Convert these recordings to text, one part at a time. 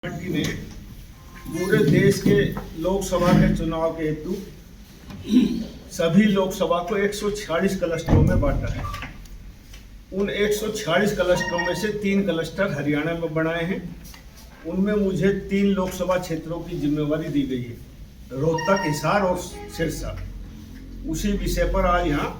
Party ने पूरे देश के लोकसभा के चुनाव के हेतु सभी लोकसभा को 146 क्लस्टरों में बांटा है। उन 146 क्लस्टरों में से 3 क्लस्टर हरियाणा में बनाए हैं। उनमें मुझे 3 लोकसभा क्षेत्रों की जिम्मेवारी दी गई है, रोहतक, हिसार और सिरसा। उसी विषय पर आज यहाँ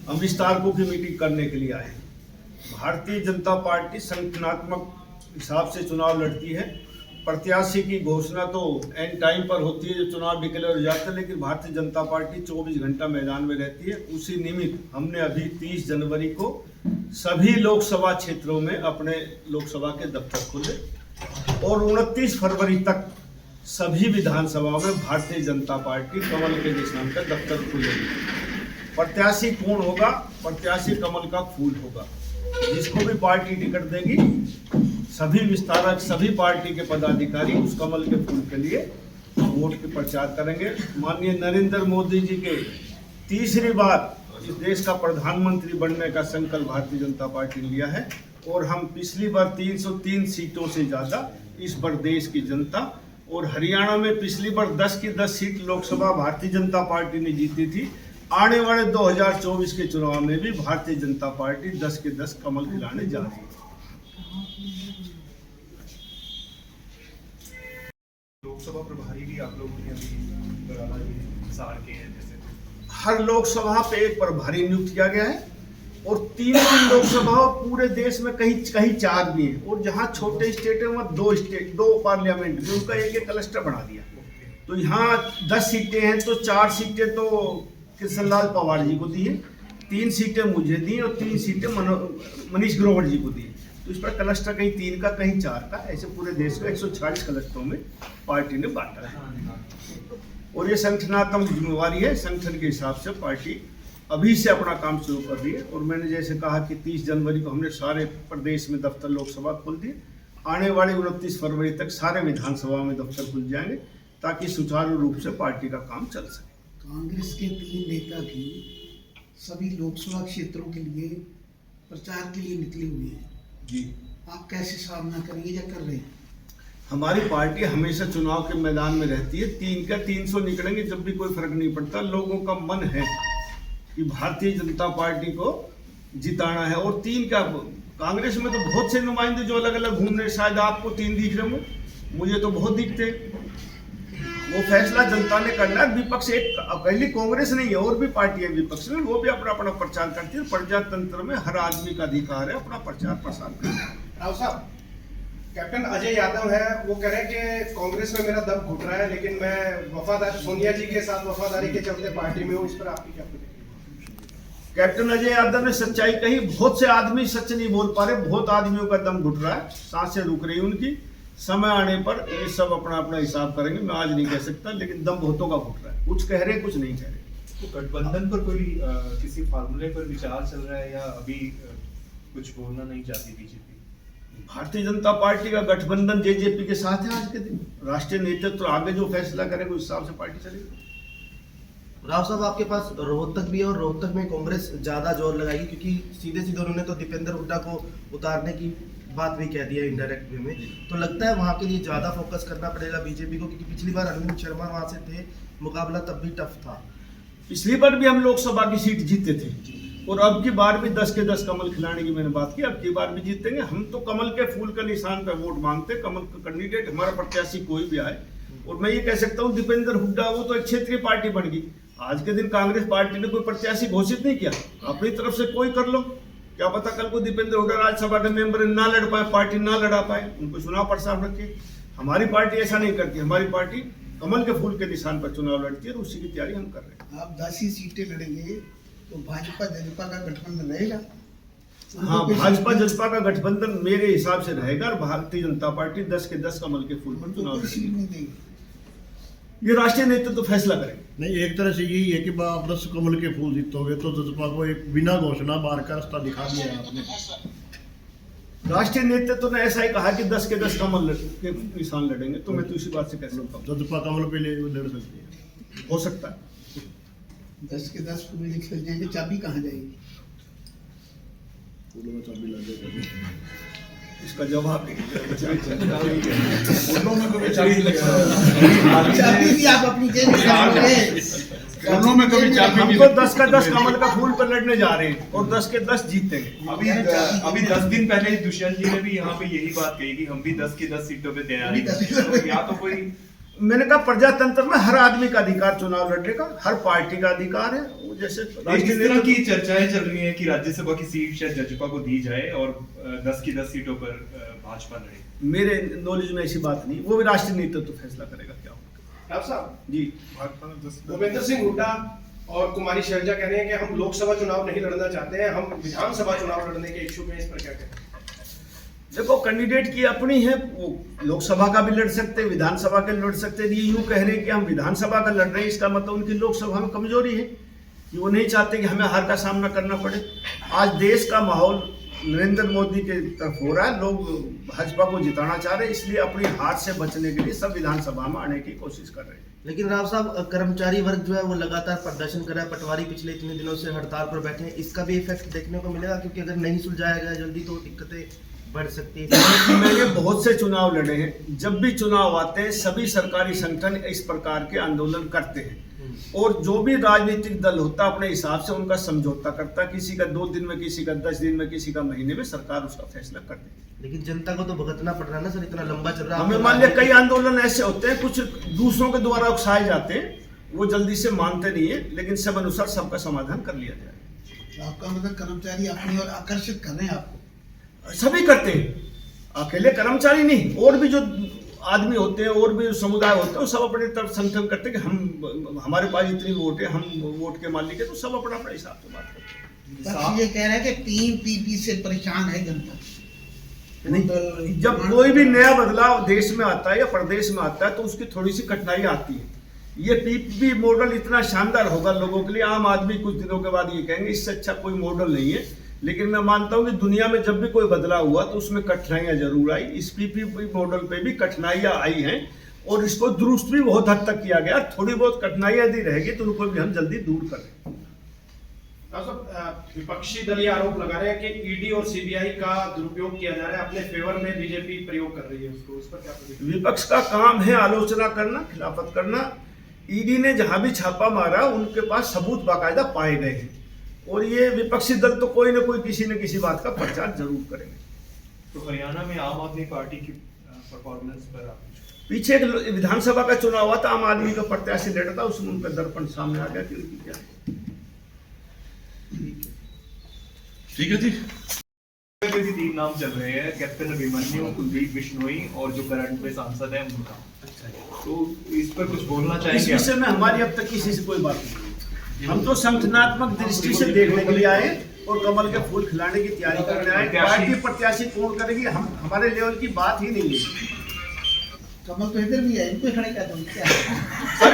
हम विस्तारकों की मीटिंग करने के लिए आए हैं। भारतीय जनता पार्टी संगठनात्मक हिसाब से चुनाव लड़ती है। प्रत्याशी की घोषणा तो एंड टाइम पर होती है, जब चुनाव डिक्लेयर हो जाता है, लेकिन भारतीय जनता पार्टी 24 घंटा मैदान में रहती है। उसी निमित्त हमने अभी 30 जनवरी को सभी लोकसभा क्षेत्रों में अपने लोकसभा के दफ्तर खोले और 29 फरवरी तक सभी विधानसभाओं में भारतीय जनता पार्टी कमल के निशान का दफ्तर खोलेगी। प्रत्याशी कौन होगा? प्रत्याशी कमल का फूल होगा। जिसको भी पार्टी टिकट देगी, सभी विस्तारक, सभी पार्टी के पदाधिकारी उस कमल के फूल के लिए वोट के प्रचार करेंगे। माननीय नरेंद्र मोदी जी के तीसरी बार इस देश का प्रधानमंत्री बनने का संकल्प भारतीय जनता पार्टी ने लिया है और हम पिछली बार 303 सीटों से ज्यादा इस बार देश की जनता, और हरियाणा में पिछली बार 10 की 10 सीट लोकसभा भारतीय जनता पार्टी ने जीती थी। आने वाले 2024 के चुनाव में भी भारतीय जनता पार्टी 10 के 10 कमल खिलाने जा रही है। लोकसभा प्रभारी भी आप लोगों ने अभी हिसार के हैं, जैसे हर लोकसभा पे एक प्रभारी नियुक्त किया गया है और 3 लोकसभा पूरे देश में कहीं कहीं 4 भी है, और जहाँ छोटे स्टेट है वहाँ 2 पार्लियामेंट भी, उनका एक क्लस्टर बना दिया। तो यहाँ 10 सीटें हैं तो 4 सीटें तो कृष्णलाल पवार जी को दी है, 3 सीटें मुझे दी और 3 सीटें मनीष ग्रोवर जी को दी। तो इस पर क्लस्टर कहीं 3 का कहीं 4 का, ऐसे पूरे देश को 146 क्लस्टरों में पार्टी ने बांटा है और ये संगठनात्मक जिम्मेवारी है। संगठन के हिसाब से पार्टी अभी से अपना काम शुरू कर रही है और मैंने जैसे कहा कि 30 जनवरी को हमने सारे प्रदेश में दफ्तर लोकसभा खोल दिए। आने वाले 29 फरवरी तक सारे विधानसभा में दफ्तर खुल जाएंगे ताकि सुचारू रूप से पार्टी का काम चल सके। कांग्रेस के 3 नेता भी सभी लोकसभा क्षेत्रों के लिए प्रचार के लिए निकले हुए हैं जी, आप कैसे सामना करेंगे या कर रहे हैं? हमारी पार्टी हमेशा चुनाव के मैदान में रहती है। 3 का 300 निकलेंगे जब भी, कोई फर्क नहीं पड़ता। लोगों का मन है कि भारतीय जनता पार्टी को जिताना है और 3 का कांग्रेस में तो बहुत से नुमाइंदे जो अलग अलग घूम रहे, शायद आपको 3 दिख रहे होंगे, मुझे तो बहुत दिखते। वो फैसला जनता ने करना है। विपक्ष एक अकेली कांग्रेस नहीं है, और भी पार्टी है विपक्ष में, वो भी अपना अपना प्रचार करती है। प्रजातंत्र में हर आदमी का अधिकार है अपना प्रचार प्रसार करना। राव साहब, कैप्टन अजय यादव है, वो कह रहे हैं कि कांग्रेस में मेरा दम घुट रहा है, लेकिन मैं वफादार सोनिया जी के साथ वफादारी के चलते पार्टी में हूँ। इस पर आपकी क्या प्रतिक्रिया? कैप्टन अजय यादव ने सच्चाई कही। बहुत से आदमी सच नहीं बोल पा रहे, बहुत आदमियों का दम घुट रहा है, सांसें रुक रही उनकी। समय आने पर ये सब अपना अपना हिसाब करेंगे, मैं आज नहीं कह सकता, लेकिन दम बहुतों का घुट रहा है। कुछ कह रहे, कुछ नहीं कह रहे। तो गठबंधन पर कोई किसी फार्मूले पर विचार चल रहा है या अभी कुछ बोलना नहीं चाहती बीजेपी? भारतीय जनता पार्टी का गठबंधन जेजेपी के साथ है आज के दिन। राष्ट्रीय नेतृत्व तो आगे जो फैसला करेगा उस हिसाब से पार्टी चलेगी। राव साहब, आपके पास रोहतक भी है और रोहतक में कांग्रेस ज्यादा जोर लगाएगी, क्योंकि सीधे सीधे उन्होंने तो दीपेंद्र हुड्डा को उतारने की बात भी कह दिया इनडायरेक्ट वे में। तो लगता है वहां के लिए ज्यादा फोकस करना पड़ेगा बीजेपी को, क्योंकि पिछली बार अरविंद शर्मा वहां से थे, मुकाबला तब भी टफ था। पिछली बार भी हम लोकसभा की सीट जीते थे और अब की बार भी 10 के 10 कमल खिलाने की मैंने बात की। अब की बार भी जीतेंगे। हम तो कमल के फूल का निशान पर वोट मांगते। कमल का कैंडिडेट, हमारा प्रत्याशी कोई भी आए, और मैं ये कह सकता हूँ दीपेंद्र हुड्डा वो तो एक क्षेत्रीय पार्टी बन गई। आज के दिन कांग्रेस पार्टी ने कोई प्रत्याशी घोषित नहीं किया, अपनी तरफ से कोई कर लो। क्या पता कल को दीपेंद्र हुड्डा राज्यसभा के मेंबर ना लड़ पाए, पार्टी ना लड़ा पाए, उनको चुनाव प्रस्ताव रखे। हमारी पार्टी ऐसा नहीं करती। हमारी पार्टी कमल के फूल के निशान पर चुनाव लड़ती है और उसी की तैयारी हम कर रहे हैं। आप 10 ही सीटें लड़ेंगे तो भाजपा जजपा का गठबंधन रहेगा? हाँ, भाजपा जजपा का गठबंधन मेरे हिसाब से रहेगा और भारतीय जनता पार्टी 10 के 10 कमल के फूल पर चुनाव सीट लड़ेगी। नहीं देगी। ये राष्ट्रीय नेतृत्व तो फैसला करेंगे। नहीं, एक तरह से यही है कि आप 10 कमल के फूल जीतोगे तो जजपा को एक बिना घोषणा मार का रास्ता दिखा दिया है आपने। राष्ट्रीय नेतृत्व ने ऐसा ही कहा कि 10 के 10 कमल के निशान लड़ेंगे, तो मैं तो इसी बात से कह सकता हूँ जजपा कमल पे लड़ सकती है। हो सकता है। 10 के 10 फूल निकल जाएंगे, चाबी कहाँ जाएगी? फूलों में चाबी लग जाएगी। इसका जवाब नहीं। दोनों में कभी चाबी चाबी भी आप अपनी जेब में डालोगे। दोनों में कभी चाबी हम तो 10 का 10 कमल का फूल पर लड़ने जा रहे हैं और 10 के 10 जीतेंगे। अभी 10 दिन पहले दुष्यंत जी ने भी यहाँ पे यही बात कही कि हम भी 10 की 10 सीटों पे तैयारी करते हैं। या तो कोई मैंने कहा प्रजातंत्र में हर आदमी का अधिकार चुनाव लड़ने का, हर पार्टी का अधिकार है। वो जैसे इस तरह की चर्चाएं चल रही हैं कि राज्यसभा की सीट शायद जजपा को दी जाए और 10 की 10 सीटों पर भाजपा लड़े। मेरे नॉलेज में ऐसी बात नहीं, वो भी राष्ट्रीय नेतृत्व तो फैसला करेगा क्या होगा। राव साहब, जी भूपेंद्र सिंह हुड्डा और कुमारी शैलजा कह रहे हैं कि हम लोकसभा चुनाव नहीं लड़ना चाहते हैं, हम विधानसभा चुनाव लड़ने के इच्छुक हैं। इस पर क्या कहते हैं? देखो, कैंडिडेट की अपनी है, वो लोकसभा का भी लड़ सकते हैं, विधानसभा का लड़ सकते हैं। ये यूं कह रहे हैं कि हम विधानसभा का लड़ रहे हैं, इसका मतलब उनकी लोकसभा में कमजोरी है कि वो नहीं चाहते कि हमें हार का सामना करना पड़े। आज देश का माहौल नरेंद्र मोदी के तरफ हो रहा है, लोग भाजपा को जिताना चाह रहे हैं, इसलिए अपनी हार से बचने के लिए सब विधानसभा में आने की कोशिश कर रहे हैं। लेकिन राव साहब, कर्मचारी वर्ग जो है वो लगातार प्रदर्शन कर रहा है, पटवारी पिछले इतने दिनों से हड़ताल पर बैठे हैं, इसका भी इफेक्ट देखने को मिलेगा? क्योंकि अगर नहीं सुलझाया गया जल्दी तो दिक्कतें बढ़ सकती है। मैंने बहुत से चुनाव लड़े हैं, जब भी चुनाव आते हैं सभी सरकारी संगठन इस प्रकार के आंदोलन करते हैं और जो भी राजनीतिक दल होता है अपने हिसाब से उनका समझौता करता है, किसी का 2 दिन में, किसी का 10 दिन में, किसी का महीने में, सरकार उसका फैसला कर देती है। लेकिन जनता को तो भुगतना पड़ रहा है ना सर, इतना लंबा चल रहा है। हमें मान लिया कई आंदोलन ऐसे होते हैं, कुछ दूसरों के द्वारा उकसाए जाते हैं, वो जल्दी से मानते नहीं है, लेकिन सब अनुसार सबका समाधान कर लिया जाए। आपका मतलब कर्मचारी अपनी ओर आकर्षित कर रहे हैं आपको? सभी करते हैं, अकेले कर्मचारी नहीं, और भी जो आदमी होते हैं और भी समुदाय होते हैं, वो सब अपने तरफ संगठन करते हैं कि हम, हमारे पास इतनी वोट है, हम वोट के मालिक है, तो सब अपना अपना हिसाब से बात करते हैं। बस ये कह रहे हैं कि 3 पीपी से परेशान है जनता। नहीं, जब कोई भी नया बदलाव देश में आता है या प्रदेश में आता है तो उसकी थोड़ी सी कठिनाई आती है। ये पीपीपी मॉडल इतना शानदार होगा लोगों के लिए, आम आदमी कुछ दिनों के बाद ये कहेंगे इससे अच्छा कोई मॉडल नहीं है, लेकिन मैं मानता हूं कि दुनिया में जब भी कोई बदलाव हुआ तो उसमें कठिनाइयां जरूर आई। इस पीपीपी मॉडल पे भी कठिनाइयां आई हैं और इसको दुरुस्त भी बहुत हद तक किया गया। थोड़ी बहुत कठिनाइयां यदि रहेगी तो उनको भी हम जल्दी दूर करें। विपक्षी दल ये आरोप लगा रहे हैं कि ईडी और सीबीआई का दुरुपयोग किया जा रहा है, अपने फेवर में बीजेपी प्रयोग कर रही है उसको, उस पर क्या प्रतिक्रिया? विपक्ष का काम है आलोचना करना, खिलाफत करना। ईडी ने जहां भी छापा मारा उनके पास सबूत बाकायदा पाए गए हैं और ये विपक्षी दल तो कोई ना कोई किसी न किसी बात का प्रचार जरूर करेंगे। तो हरियाणा में आम आदमी पार्टी की परफॉर्मेंस पर आप पीछे एक विधानसभा का चुनाव हुआ था, आम आदमी का प्रत्याशी लड़ा था, उसमें उनका दर्पण सामने आ गया कि उनकी क्या है। ठीक है जी। के भी 3 नाम चल रहे हैं, कैप्टन अभिमन्यु, कुलदीप बिश्नोई और जो करंट में सांसद है उनका। तो इस पर कुछ बोलना इस चाहेंगे? विषय में हमारी अब तक किसी से कोई बात नहीं, हम तो संगठनात्मक दृष्टि से देखने के लिए आए और कमल के फूल खिलाने की तैयारी करने आए। पार्टी प्रत्याशी कौन करेगी, हम, हमारे लेवल की बात ही नहीं है। कमल तो इधर भी है, इनको खड़े कर दो क्या है? सर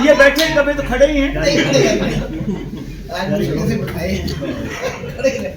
ये बैठे हैं, कभी तो खड़े ही हैं। नहीं, राजनीति कैसे बिठाए हैं? खड़े रहे।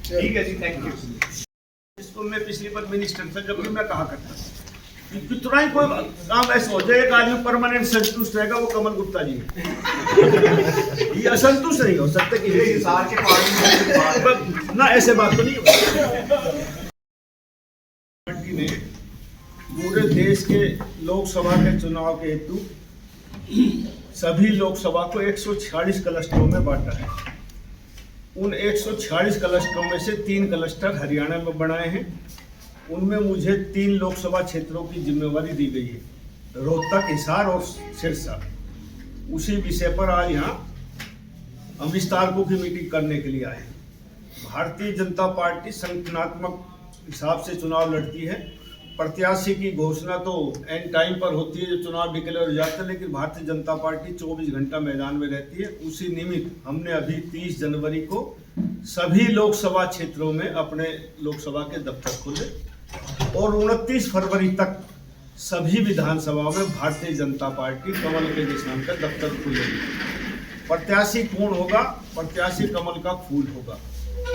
ठीक है जी, थैंक यू। इसको मैं पिछली बार मिनिस्टर था जब भी मैं कहा करता कि कितना ही कोई काम ऐसा हो जाए, एक आदमी परमानेंट संतुष्ट रहेगा, वो कमल गुप्ता जी है। ये असंतुष्ट नहीं हो सकते कि हिसार के पार्टी ना, ऐसे बात तो नहीं हो। पार्टी ने पूरे देश के लोकसभा के चुनाव के हेतु सभी लोकसभा को 146 क्लस्टरों में बांटा है। उन 146 क्लस्टरों में से 3 क्लस्टर हरियाणा में बनाए हैं। उनमें मुझे 3 लोकसभा क्षेत्रों की जिम्मेवारी दी गई है, रोहतक, हिसार और सिरसा। उसी विषय पर आज यहाँ हम विस्तारकों की मीटिंग करने के लिए आए हैं। भारतीय जनता पार्टी संगठनात्मक हिसाब से चुनाव लड़ती है। प्रत्याशी की घोषणा तो एंड टाइम पर होती है, जो चुनाव डिक्लेयर हो जाता है, लेकिन भारतीय जनता पार्टी 24 घंटा मैदान में रहती है। उसी निमित्त हमने अभी 30 जनवरी को सभी लोकसभा क्षेत्रों में अपने लोकसभा के दफ्तर खोले और 29 फरवरी तक सभी विधानसभाओं में भारतीय जनता पार्टी कमल के निशान का दफ्तर खोलेगी। प्रत्याशी कौन होगा? प्रत्याशी कमल का फूल होगा।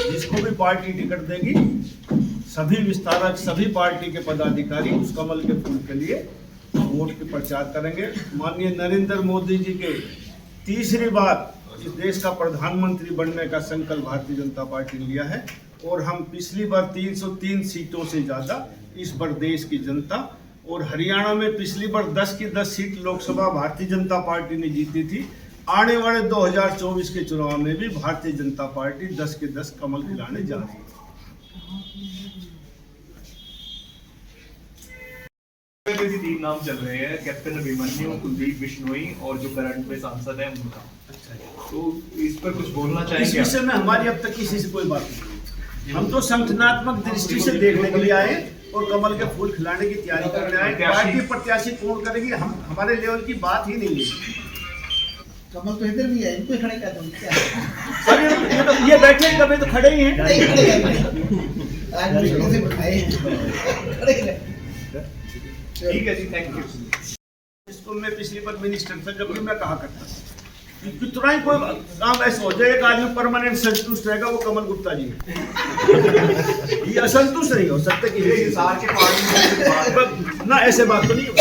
जिसको भी पार्टी टिकट देगी, सभी विस्तारक, सभी पार्टी के पदाधिकारी उस कमल के फूल के लिए वोट के प्रचार करेंगे। माननीय नरेंद्र मोदी जी के तीसरी बार इस देश का प्रधानमंत्री बनने का संकल्प भारतीय जनता पार्टी ने लिया है और हम पिछली बार 303 सीटों से ज़्यादा इस बार देश की जनता, और हरियाणा में पिछली बार 10 की 10 सीट लोकसभा भारतीय जनता पार्टी ने जीती थी। आने वाले 2024 के चुनाव में भी भारतीय जनता पार्टी 10 के 10 कमल खिलाने जा रही है। में भी 3 नाम चल रहे हैं, कैप्टन अभिमन्यु, कुलदीप बिश्नोई और जो करंट में सांसद है उनका। तो इस पर कुछ बोलना इस चाहेंगे? विषय में हमारी अब तक किसी से कोई बात नहीं। हम तो संगठनात्मक दृष्टि से देखने के लिए आए और कमल के फूल खिलाने की तैयारी करने आए। पार्टी प्रत्याशी कौन करेगी, हम हमारे लेवल की बात ही नहीं है। कमल तो इधर भी है, इनको ही खड़े कर दो क्या? सर ये बैठे कभी तो खड़े ही हैं। नहीं खड़े आज मुश्किल से बिठाए खड़े रहे। ठीक है जी, थैंक यू। इसको मैं पिछली बार मिनिस्टर था जब भी मैं कहा करता कि कितना ही कोई काम ऐसा हो जाए, एक आदमी परमानेंट संतुष्ट रहेगा, वो कमल गुप्ता जी है। ये असंतुष्ट नहीं हो सकते कि सार के पार्टी में ना, ऐसे बात तो नहीं हो।